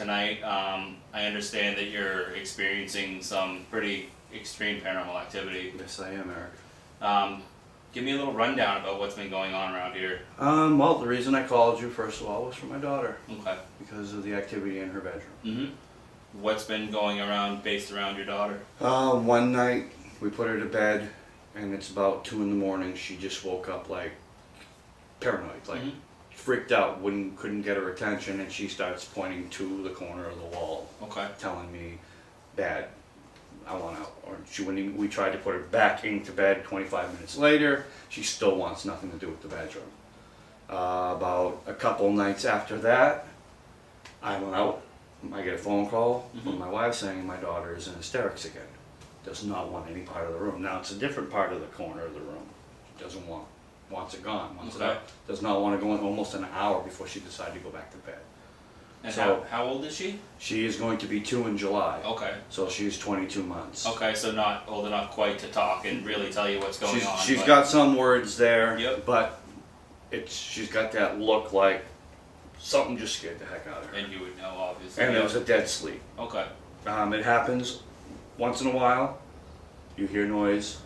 tonight. I understand that you're experiencing some pretty extreme paranormal activity. Yes, I am, Eric. Give me a little rundown about what's been going on around here. Well, the reason I called you, first of all, was for my daughter. Okay. Because of the activity in her bedroom. Mm-hmm. What's been going around, based around your daughter? One night, we put her to bed, and it's about 2 in the morning. She just woke up like paranoid, like freaked out, couldn't get her attention, and she starts pointing to the corner of the wall. Okay. Telling me, Dad, I want out. Or we tried to put her back into bed 25 minutes later. She still wants nothing to do with the bedroom. About a couple nights after that, I went out. I get a phone call from my wife saying my daughter is in hysterics again. Does not want any part of the room. Now it's a different part of the corner of the room. She doesn't wants it gone. Wants it out. Does not want to go in almost an hour before she decided to go back to bed. And so, how old is she? She is going to be 2 in July. Okay. So she's 22 months. Okay, so not old enough quite to talk and really tell you what's going on. She's got some words there, yep. But she's got that look like something just scared the heck out of her. And you would know, obviously. And it was a dead sleep. Okay. It happens once in a while. You hear noise,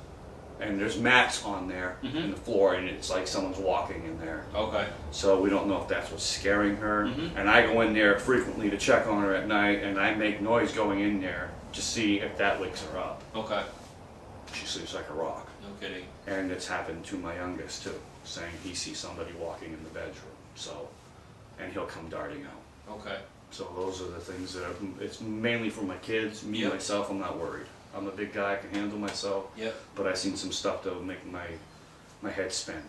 and there's mats on there in the floor, and it's like someone's walking in there. Okay. So we don't know if that's what's scaring her. And I go in there frequently to check on her at night, and I make noise going in there to see if that wakes her up. Okay. She sleeps like a rock. No kidding. And it's happened to my youngest too, saying he sees somebody walking in the bedroom. So, and he'll come darting out. Okay. So those are the things that it's mainly for my kids. Me, myself, I'm not worried. I'm a big guy, I can handle myself. Yep. But I've seen some stuff that would make my head spin.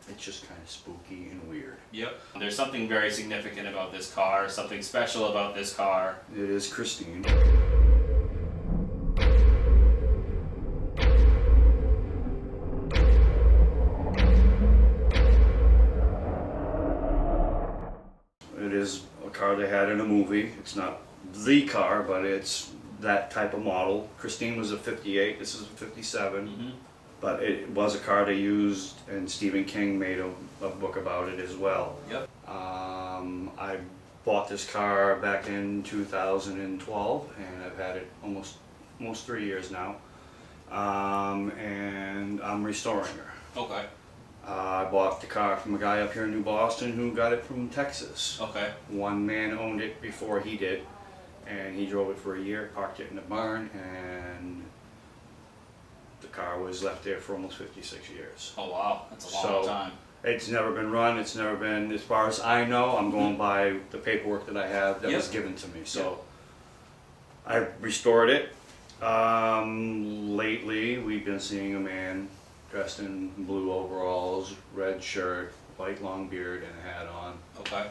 It's just kind of spooky and weird. Yep. There's something very significant about this car, something special about this car. It is Christine. It is a car they had in a movie. It's not the car, but it's that type of model. Christine was a 58, this is a 57. But it was a car they used, and Stephen King made a book about it as well. Yep. I bought this car back in 2012, and I've had it almost 3 years now. And I'm restoring her. Okay. I bought the car from a guy up here in New Boston who got it from Texas. Okay. One man owned it before he did, and he drove it for a year, parked it in the barn, and the car was left there for almost 56 years. Oh wow, that's a long time. It's never been run, it's never been, as far as I know, I'm going by the paperwork that I have that was given to me. So I restored it. Lately we've been seeing a man dressed in blue overalls, red shirt, white long beard, and a hat on. Okay.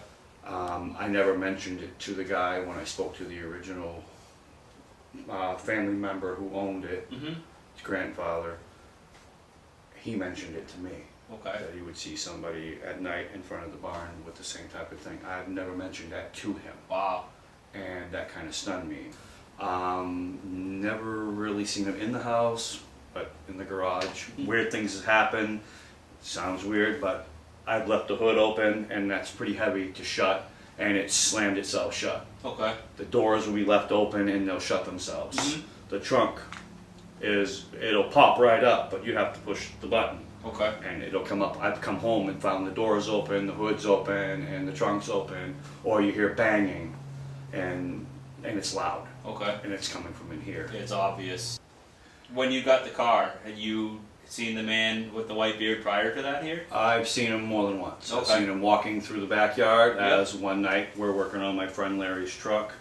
I never mentioned it to the guy when I spoke to the original family member who owned it, his grandfather. He mentioned it to me. Okay. That he would see somebody at night in front of the barn with the same type of thing. I've never mentioned that to him. Wow. And that kind of stunned me. Never really seen him in the house, but in the garage. Weird things have happened. Sounds weird, but I've left the hood open, and that's pretty heavy to shut, and it slammed itself shut. Okay. The doors will be left open, and they'll shut themselves. The trunk it'll pop right up, but you have to push the button. Okay. And it'll come up. I've come home and found the doors open, the hood's open, and the trunk's open, or you hear banging, and it's loud. Okay. And it's coming from in here. It's obvious. When you got the car, had you seen the man with the white beard prior to that here? I've seen him more than once. Okay. I've seen him walking through the backyard as one night we're working on my friend Larry's truck,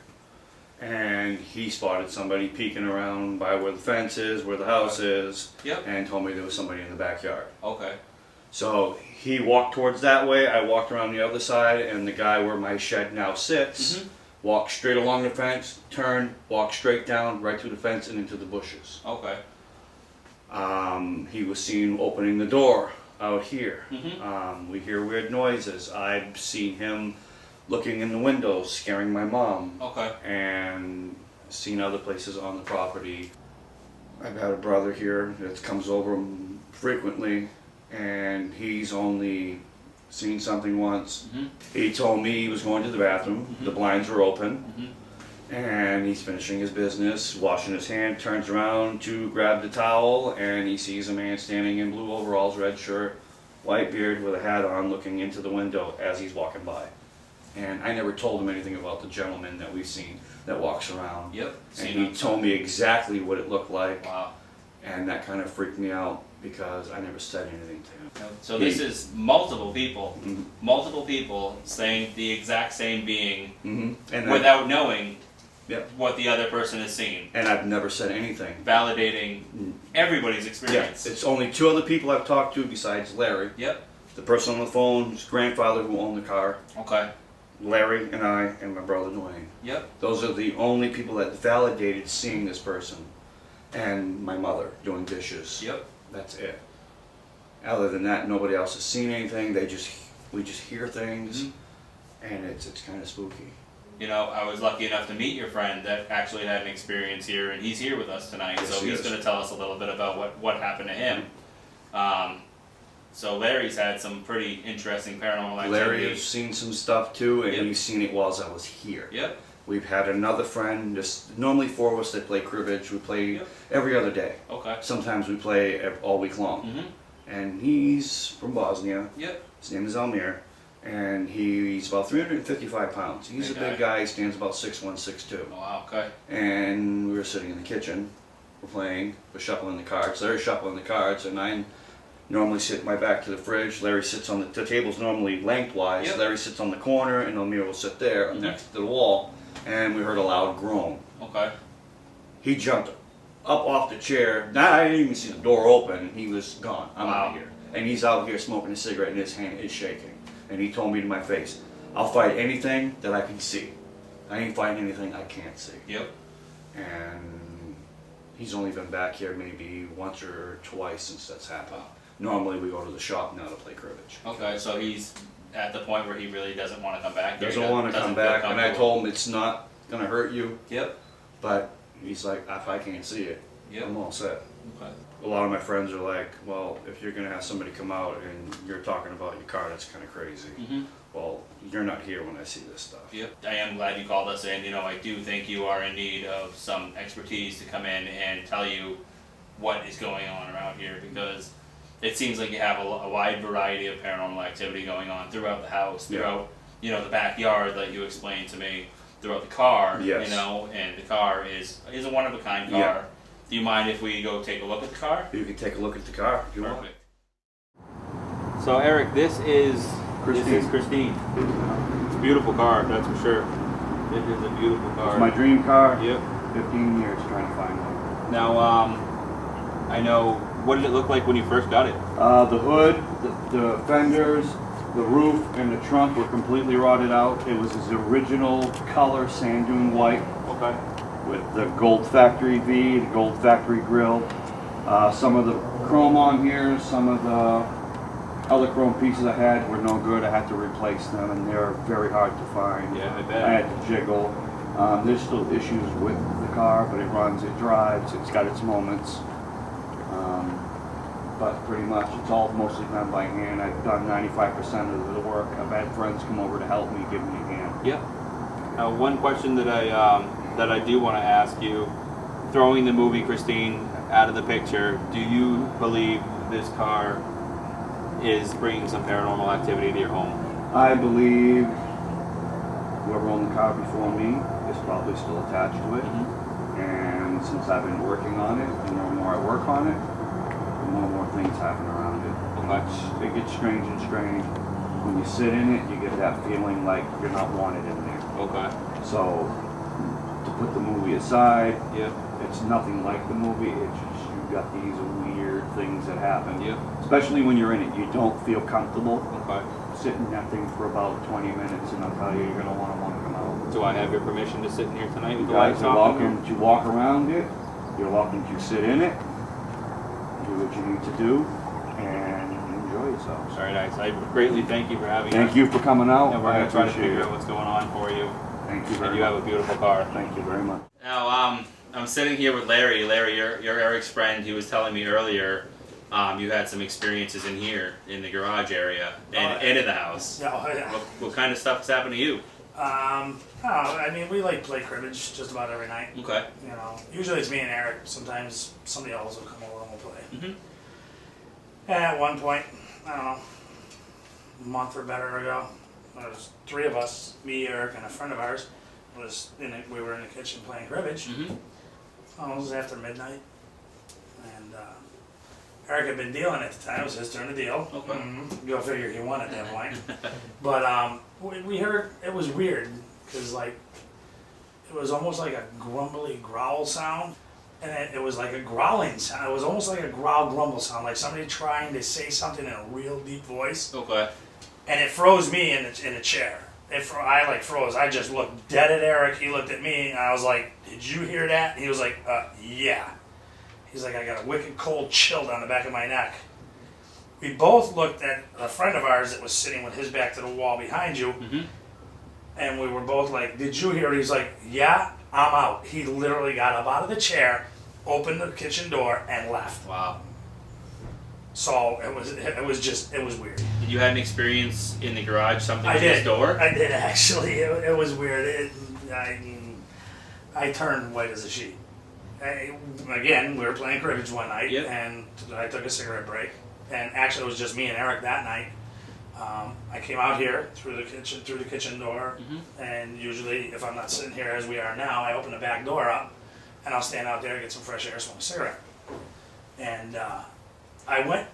and he spotted somebody peeking around by where the fence is, where the house is, and told me there was somebody in the backyard. Okay. So he walked towards that way, I walked around the other side, and the guy where my shed now sits walked straight along the fence, turned, walked straight down, right through the fence and into the bushes. Okay. He was seen opening the door out here. We hear weird noises. I've seen him looking in the windows, scaring my mom. Okay. And seen other places on the property. I've had a brother here that comes over frequently, and he's only seen something once. Mm-hmm. He told me he was going to the bathroom. Mm-hmm. The blinds were open. Mm-hmm. And he's finishing his business, washing his hand, turns around to grab the towel, and he sees a man standing in blue overalls, red shirt, white beard with a hat on, looking into the window as he's walking by. And I never told him anything about the gentleman that we've seen that walks around. Yep. And he told me exactly what it looked like. Wow. And that kind of freaked me out because I never said anything to him. So this is multiple people, Mhm. multiple people saying the exact same being And without knowing Yep. what the other person has seen, and I've never said anything. validating everybody's Yeah, experience. it's only two other people I've talked to besides Larry. Yep. The person on the phone, his grandfather who owned the car, Okay. Larry and I, and my brother Dwayne. Yep. Those are the only people that validated seeing this person. And my mother doing dishes. Yep. That's it. Other than that, nobody else has seen anything. We just hear things, and it's kind of spooky. You know, I was lucky enough to meet your friend that actually had an experience here, and he's here with us tonight. Yes, so he he's is. going to tell us a little bit about what happened to him. So Larry's had some pretty interesting paranormal activity. Larry has seen some stuff too, and Yep. he's seen it while I was here. Yep. We've had another friend, just normally four of us that play cribbage. We play Yep. every other day. Okay. Sometimes we play all week long. Mm-hmm. And he's from Bosnia. Yep. His name is Almir, and he's about 355 pounds. He's Big a big guy. He stands about 6'1", 6'2". Oh, wow. Okay. And we were sitting in the kitchen. We're playing. We're shuffling the cards. Larry's shuffling the cards, and I normally sit my back to the fridge. Larry sits on the table's normally lengthwise. Yep. Larry sits on the corner, and Almir will sit there next to the wall. And we heard a loud groan. Okay. He jumped up off the chair. Now I didn't even see the door open. He was gone. I'm Wow. out of here. And he's out here smoking a cigarette, and his hand is shaking. And he told me to my face, "I'll fight anything that I can see. I ain't fighting anything I can't see." Yep. And he's only been back here maybe once or twice since that's happened. Wow. Normally we go to the shop now to play cribbage. Okay, so he's at the point where he really doesn't want to come back. Here. Doesn't want to come feel back, and I comfortable. told him it's not gonna hurt you. Yep. But he's like, if I can't see it, Yep. I'm all set. Okay. A lot of my friends are like, well, if you're gonna have somebody come out and you're talking about your car, that's kind of crazy. Mm-hmm. Well, you're not here when I see this stuff. Yep. I am glad you called us in. You know, I do think you are in need of some expertise to come in and tell you what is going on around here, because it seems like you have a wide variety of paranormal activity going on throughout the house, Yeah. throughout, you know, the backyard that you explained to me, throughout the car, Yes. you know, and the car is a one-of-a-kind car. Yeah. Do you mind if we go take a look at the car? You can take a look at the car if you want. Perfect. So Eric, this is Christine. It's a beautiful car, that's for sure. It is a beautiful car. It's my dream car. Yep. 15 years trying to find one. Now, I know. What did it look like when you first got it? The hood, the fenders, the roof, and the trunk were completely rotted out. It was his original color, sand dune white, Okay. with the gold factory V, the gold factory grill. Some of the chrome on here, some of the other chrome pieces I had were no good. I had to replace them, and they're very hard to find. Yeah, I I bet. had to jiggle. There's still issues with the car, but it runs, it drives, it's got its moments. But pretty much it's all mostly done by hand. I've done 95% of the work. I've had friends come over to help me, give me a hand. Yep. Now, one question that I do want to ask you, throwing the movie Christine out of the picture, do you believe this car is bringing some paranormal activity to your home? I believe whoever owned the car before me is probably still attached to it. And since I've been working on it, the more and more I work on it, the more and more things happen around it. Okay. It gets strange and strange. When you sit in it, you get that feeling like you're not wanted in there. Okay. So, to put the movie aside, Yep. it's nothing like the movie. It's just you've got these weird things that happen. Yep. Especially when you're in it, you don't feel comfortable. Okay. Sit in that thing for about 20 minutes, and I'll tell you, you're gonna want to come out. Do I have your permission to sit in here tonight with You the lights guys are off? welcome to walk around it. You're welcome to sit in it, do what you need to do, and enjoy yourselves. Very nice. I greatly thank you for having us. Thank you for coming out. And we're I going to try to appreciate figure it. out what's going on for you. Thank you And very you have a much. beautiful car. Thank you very much. Now, I'm sitting here with Larry. Larry, you're Eric's friend. He was telling me earlier You had some experiences in here, in the garage area, and in the house. Oh, yeah. What kind of stuff has happened to you? I mean, we like play cribbage just about every night. Okay. You know, usually it's me and Eric. Sometimes somebody else will come over and we'll play. Mhm. And at one point, I don't know, a month or better ago, there was three of us, me, Eric, and a friend of ours. We were in the kitchen playing cribbage. Mhm. It was after midnight, and Eric had been dealing at the time. It was his turn to deal. Okay. Go figure, he won at that point. But we heard it was weird because like it was almost like a grumbly growl sound, and it was like a growling sound. It was almost like a growl grumble sound, like somebody trying to say something in a real deep voice. Okay. And it froze me in the chair. I like froze. I just looked dead at Eric. He looked at me, and I was like, "Did you hear that?" And he was like, "Yeah." He's like, "I got a wicked cold chill down the back of my neck." We both looked at a friend of ours that was sitting with his back to the wall behind you, Mhm. and we were both like, "Did you hear it?" He's like, "Yeah, I'm out." He literally got up out of the chair, opened the kitchen door, and left. Wow. So it was weird. Did you have an experience in the garage? Something I with did. this door? I did actually. It was weird. I turned white as a sheet. Again, we were playing cribbage one night, Yep. and I took a cigarette break. And actually, it was just me and Eric that night. I came out here through the kitchen door, and usually, if I'm not sitting here as we are now, I open the back door up, and I'll stand out there and get some fresh air, smoke a cigarette. And I went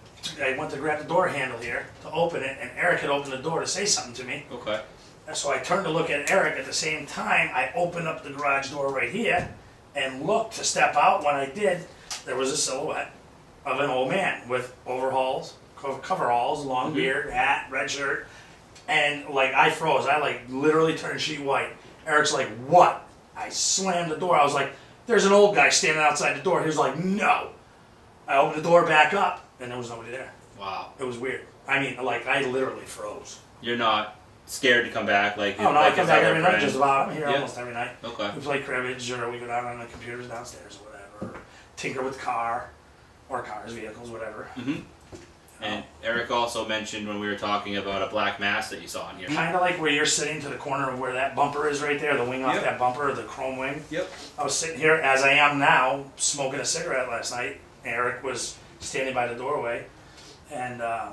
to grab the door handle here to open it, and Eric had opened the door to say something to me. Okay. And so I turned to look at Eric. At the same time, I opened up the garage door right here and looked to step out. When I did, there was a silhouette of an old man with overalls, coveralls, long beard, hat, red shirt, and like I froze. I like literally turned sheet white. Eric's like, "What?" I slammed the door. I was like, "There's an old guy standing outside the door." He was like, "No." I opened the door back up, and there was nobody there. Wow. It was weird. I mean, like I literally froze. You're not scared to come back like? Oh no, like I come his back other every night friend? just about. I'm here Yeah. almost every night. Okay. We play cribbage, or we go down on the computers downstairs, or whatever. Or tinker with cars, vehicles, whatever. Mhm. And Eric also mentioned when we were talking about a black mass that you saw in here. Kind of like where you're sitting to the corner of where that bumper is right there, the wing off Yep. that bumper, the chrome wing. Yep. I was sitting here as I am now, smoking a cigarette last night. Eric was standing by the doorway, and I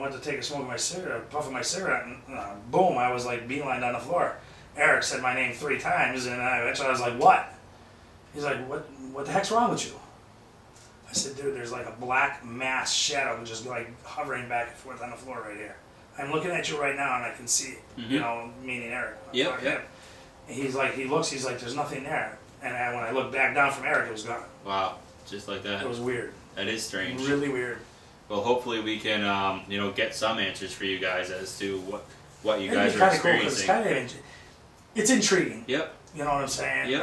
went to take a smoke of my cigarette, puff of my cigarette, and boom, I was like beeline on the floor. Eric said my name 3 times, and eventually I was like, "What?" He's like, "What the heck's wrong with you?" I said, "Dude, there's like a black mass shadow just like hovering back and forth on the floor right here. I'm looking at you right now, and I can see it." You know, meaning Eric. Yep, yep. And he's like, he's like, "There's nothing there." And when I looked back down from Eric, it was gone. Wow. Just like that. It was weird. That is strange. Really weird. Well, hopefully we can, get some answers for you guys as to what you guys It's are kind of cool because experiencing. it's intriguing. Yep. You know what I'm saying? Yep.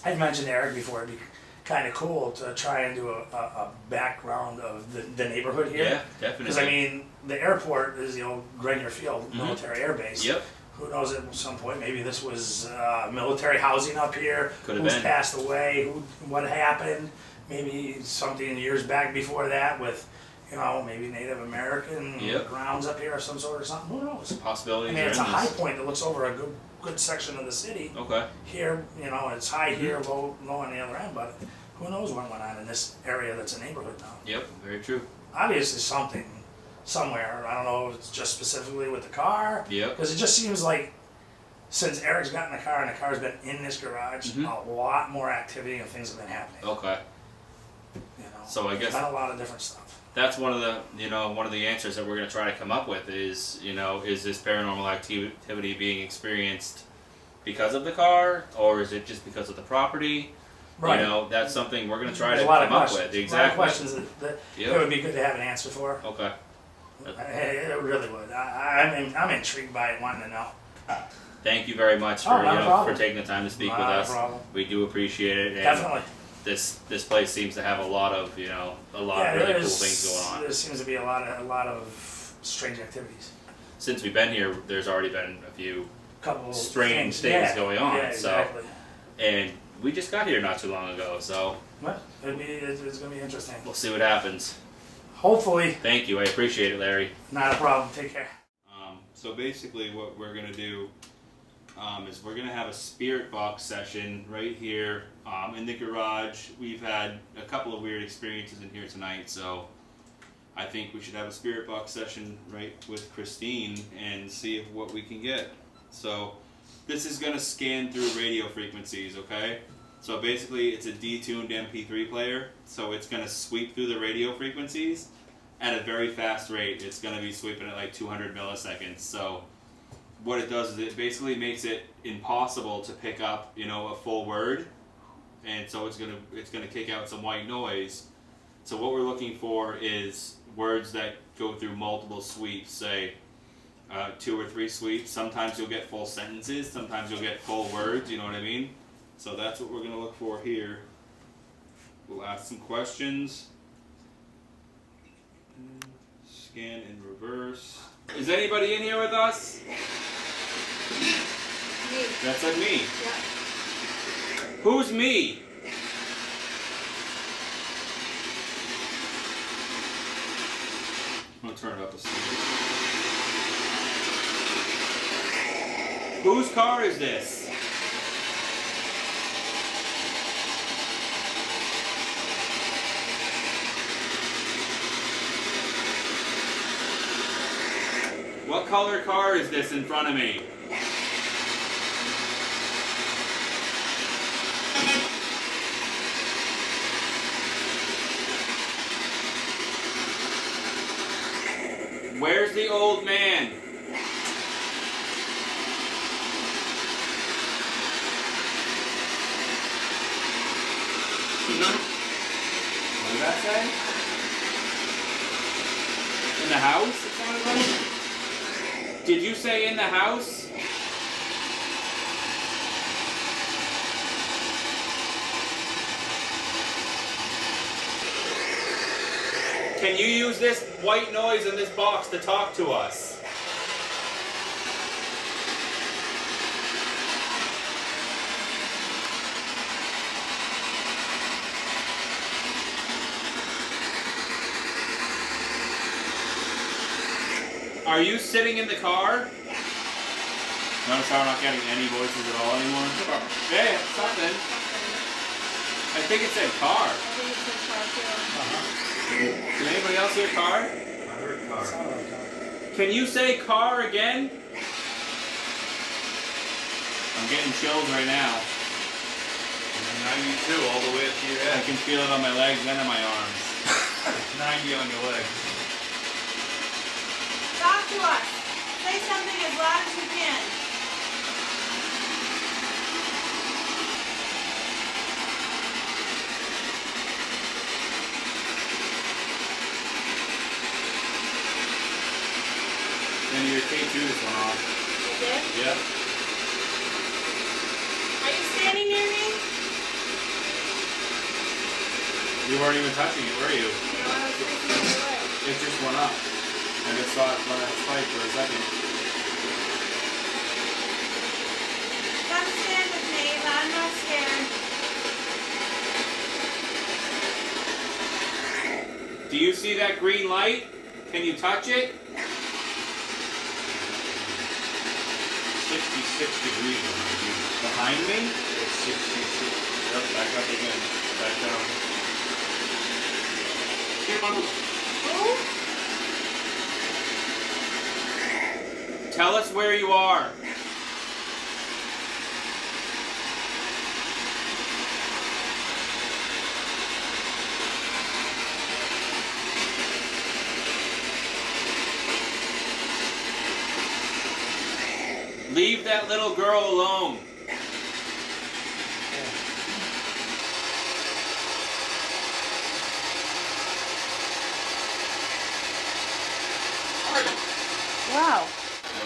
I'd mentioned to Eric before, it'd be kind of cool to try and do a background of the neighborhood here. Yeah, definitely. Because I mean, the airport is the old Grenier Field military air base. Yep. Who knows, at some point maybe this was military housing up here. Could have Who's been. passed away? What happened? Maybe something years back before that with, maybe Native American Yep. grounds up here of some sort or something. Who knows? Possibilities I mean, are it's a endless. high point that looks over a good section of the city. Okay. Here, it's high here, low on the other end, but who knows what went on in this area that's a neighborhood now. Yep. Very true. Obviously something, somewhere, I don't know if it's just specifically with the car, Yep. because it just seems like since Eric's gotten the car and the car's been in this garage, a lot more activity and things have been happening. Okay. So I guess There's been a lot of different stuff. that's one of the answers that we're going to try to come up with is this paranormal activity being experienced because of the car, or is it just because of the property? Right. That's something we're going to try There's to a lot come of up questions. with. A lot of Exactly. questions that Yep. it would be good to have an answer for. Okay. It really would. I'm intrigued by it, wanting to know. Thank you very much for Oh, not a problem. for taking the time to speak with Not a us. problem. We do appreciate it. And Definitely. This place seems to have a lot of of really cool things going on. There seems to be a lot of strange activities. Since we've been here, there's already been a few Couple strange things things going on. Yeah, exactly. And we just got here not too long ago, so What? It's gonna be interesting. we'll see what happens. Hopefully, Thank you, I appreciate it, Larry. not a problem. Take care. So basically what we're gonna do is we're gonna have a spirit box session right here in the garage. We've had a couple of weird experiences in here tonight, so I think we should have a spirit box session right with Christine and see what we can get. So this is gonna scan through radio frequencies, okay? So basically it's a detuned MP3 player, so it's gonna sweep through the radio frequencies at a very fast rate. It's gonna be sweeping at like 200 milliseconds. So what it does is it basically makes it impossible to pick up, you know, a full word, and so it's gonna kick out some white noise. So what we're looking for is words that go through multiple sweeps, say 2 or 3 sweeps. Sometimes you'll get full sentences, sometimes you'll get full words, you know what I mean? So that's what we're gonna look for here. We'll ask some questions. Scan in reverse. Is anybody in here with us? Me. That said me. Yeah. Who's me? I'm gonna turn it up a second. Whose car is this? What color car is this in front of me? Where's the old man? What did that say? In the house, it sounded like? Did you say in the house? Can you use this white noise in this box to talk to us? Are you sitting in the car? Notice how we're not getting any voices at all anymore? Hey, something. I think it said car. I think it's a car too. Did anybody else hear car? I heard car. Can you say car again? I'm getting chills right now. 92 all the way up to your I head. can feel it on my legs and on my arms. 90 on your legs. Talk to us. Say something as loud as you can. Then your K2 just went off. You did? Yep. Are you standing near me? You weren't even touching it, were you? No, I was facing the way. It just went up. I just saw it spike for a second. Come stand with me, but I'm not scared. Do you see that green light? Can you touch it? 66 degrees behind you. Behind me? It's 66. Yep, back up again. Back down. Who? Tell us where you are. Leave that little girl alone. Wow.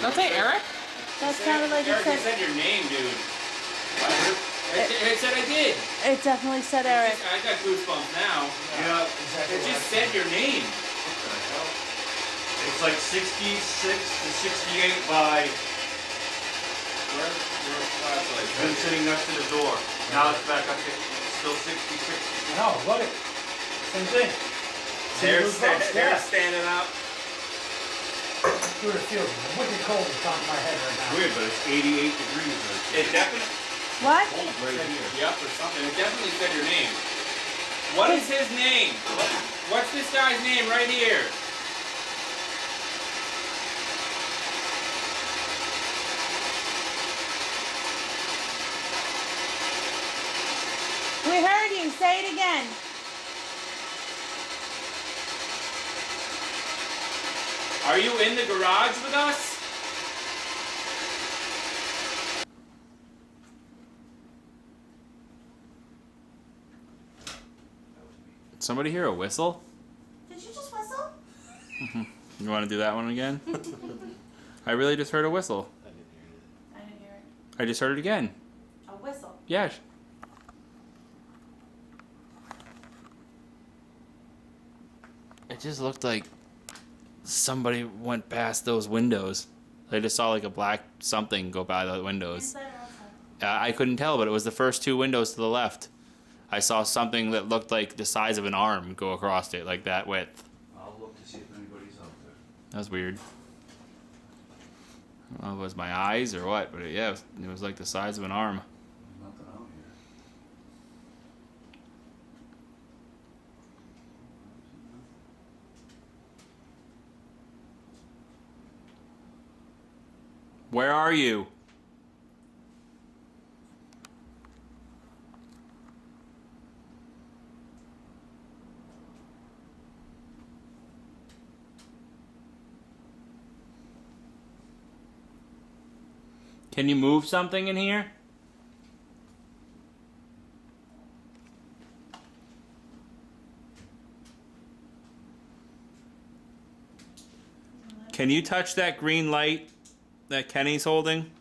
Don't say Eric. That sounded like it Eric, you said. said your name, dude. It said I did. It definitely said Eric. I got goosebumps now. Yeah, Exactly. It just said your name. it's like 66 to 68 by. Where's flashlight? Been sitting next to the door. Now it's back up to still 66. No, look at same thing. They're, Same blue drops, yeah. standing up. Dude, it feels wicked cold on top of my head right now. Weird, but it's 88 degrees right It definitely, What? Cold right here. yep, or something. It definitely said your name. What is his name? What's this guy's name right here? We heard you. Say it again. Are you in the garage with us? Somebody hear a whistle? Did you just whistle? You want to do that one again? I really just heard a whistle. I didn't hear it. I just heard it again. A whistle. Yeah. It just looked like somebody went past those windows. I just saw like a black something go by the windows. Inside or outside? I couldn't tell, but it was the first two windows to the left. I saw something that looked like the size of an arm go across it, like that width. I'll look to see if anybody's out there. That was weird. I don't know if it was my eyes or what, but yeah, it was like the size of an arm. There's nothing out here. Where are you? Can you move something in here? Can you touch that green light that Kenny's holding?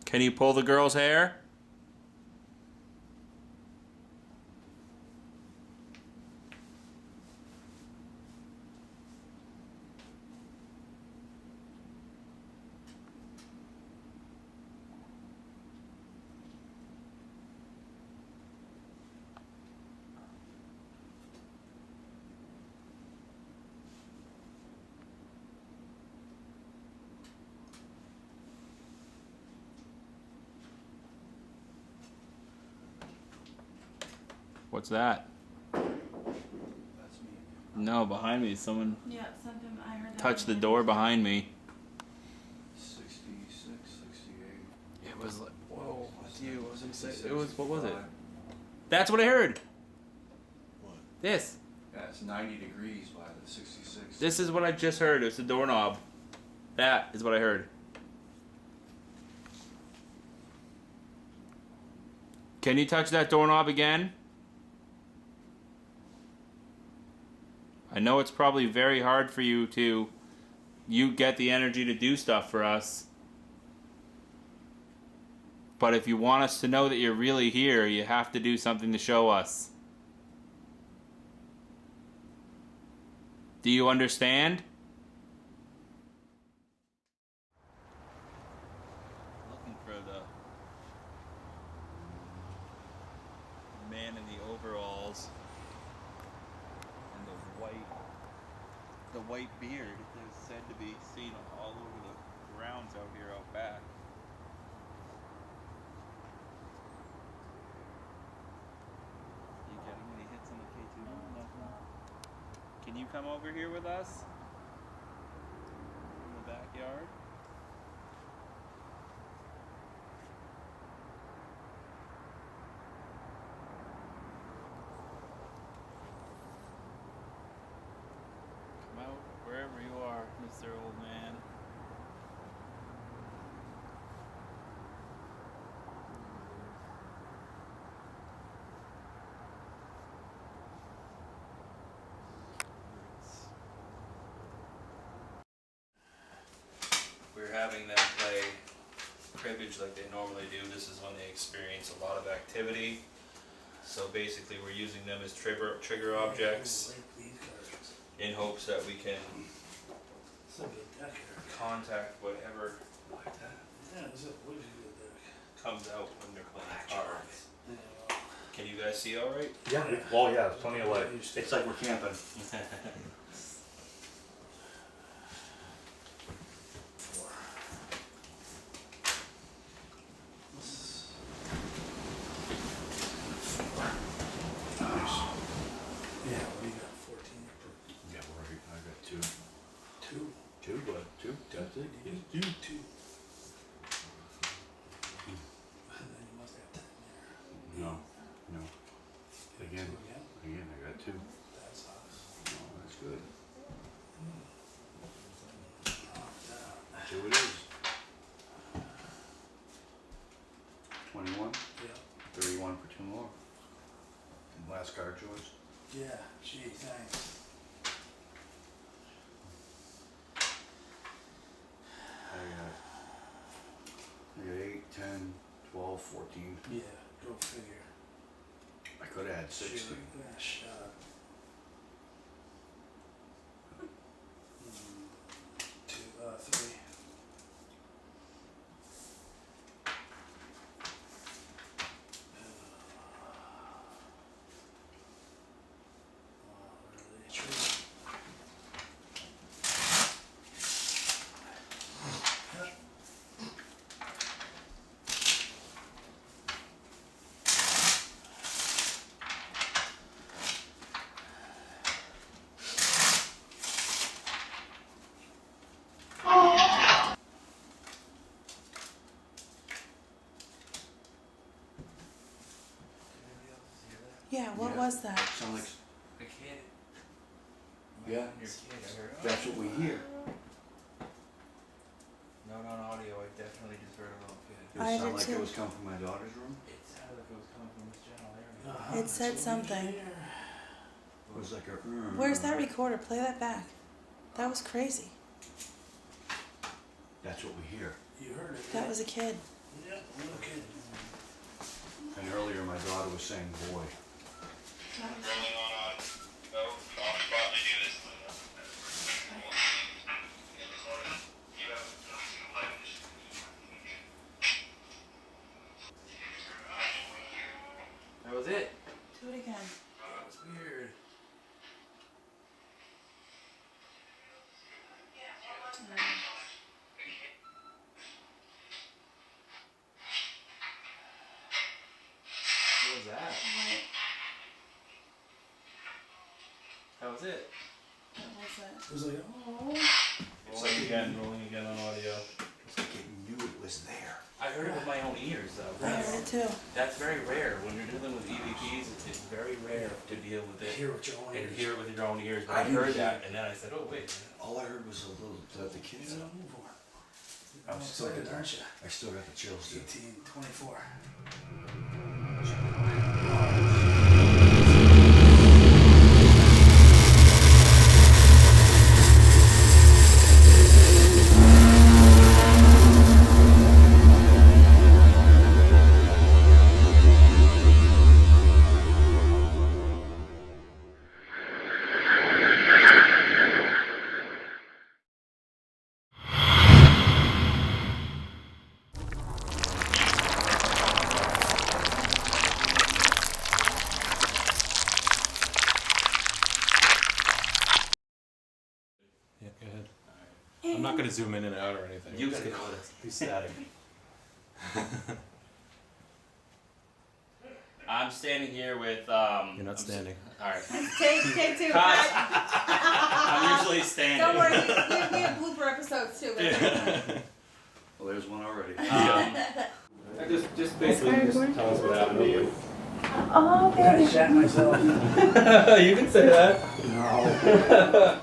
Can you pull the girl's hair? What's that? That's me. No, behind me. Someone Yeah, something I heard. touched the door behind me. 66, 68. It was like, whoa, You wasn't it was, what was it? That's what I heard. What? This. Yeah, it's 90 degrees by the 66. This is what I just heard. It was the doorknob. That is what I heard. Can you touch that doorknob again? I know it's probably very hard for you to get the energy to do stuff for us. But if you want us to know that you're really here, you have to do something to show us. Do you understand? Looking for the man in the overalls and the white beard that is said to be seen all over the grounds out here out back. You getting any hits on the K2? Nothing. Can you come over here with us? In the backyard? Come out wherever you are, Mr. Old Man. We're having them play cribbage like they normally do. This is when they experience a lot of activity. So basically we're using them as trigger objects. These guys. in hopes that we can It's a good deck here. contact whatever Like that. Yeah, it's a really good deck. comes out when they're playing Black cards. Yeah, well, Can you guys see all right? Yeah, well, yeah, there's plenty of light. It's like we're camping. four. Nice. Yeah, what do you got? 14? Yeah, we're right. I got two. 2. Two, bud. Two. That's it. You Yes. do 2. And then you must have 10 there. No, no. Again, 2 again? again, I got two. That's us. Oh, that's good. Knocked out. Two it is. 21, Yeah. 31 for 2 more. And last card, George. Yeah, gee, thanks. I got 8, 10, 12, 14. Yeah, go figure. I could have had 60. Shoot. Yeah, shut up. 3. Really? True. Yeah, what Yeah. was that? Sound like A kid. Yeah. Your kid, I heard. that's what we hear. Not on audio, I definitely just heard a little kid. I It did sound like too. it was coming from my daughter's room. It sounded like it was coming from this general area. Uh-huh, It said that's what we something. hear. It was like a. Where's that recorder? Play that back. That was crazy. That's what we hear. You heard it. That was a kid. Yeah, little kid. And earlier my daughter was saying boy. That was it. Do it again. That was weird. What was that? That was it. What was it? It was like, oh. Rolling again, rolling again on audio. It's like it knew it was there. I heard it with my own ears though. I heard it too. That's very rare. When you're dealing with EVPs, it's very rare to deal with it Hear what your own and ears. hear it with your own ears. But I I heard didn't that and then I said, oh wait. All I heard was a little, the kids. You don't move on. I'm I'm still excited, good. aren't you? I still got the chills, dude. 18, 24. Yeah, go ahead. I'm not gonna zoom in and out or anything. You I'm just gotta gonna go with be static. I'm standing here with You're not standing. Alright. Take 2. Cut. Cut. I'm usually standing. Don't worry, we have blooper episodes too. Well, there's one already. Just basically tell us what happened to you. Oh, I shat myself. You can say that. No.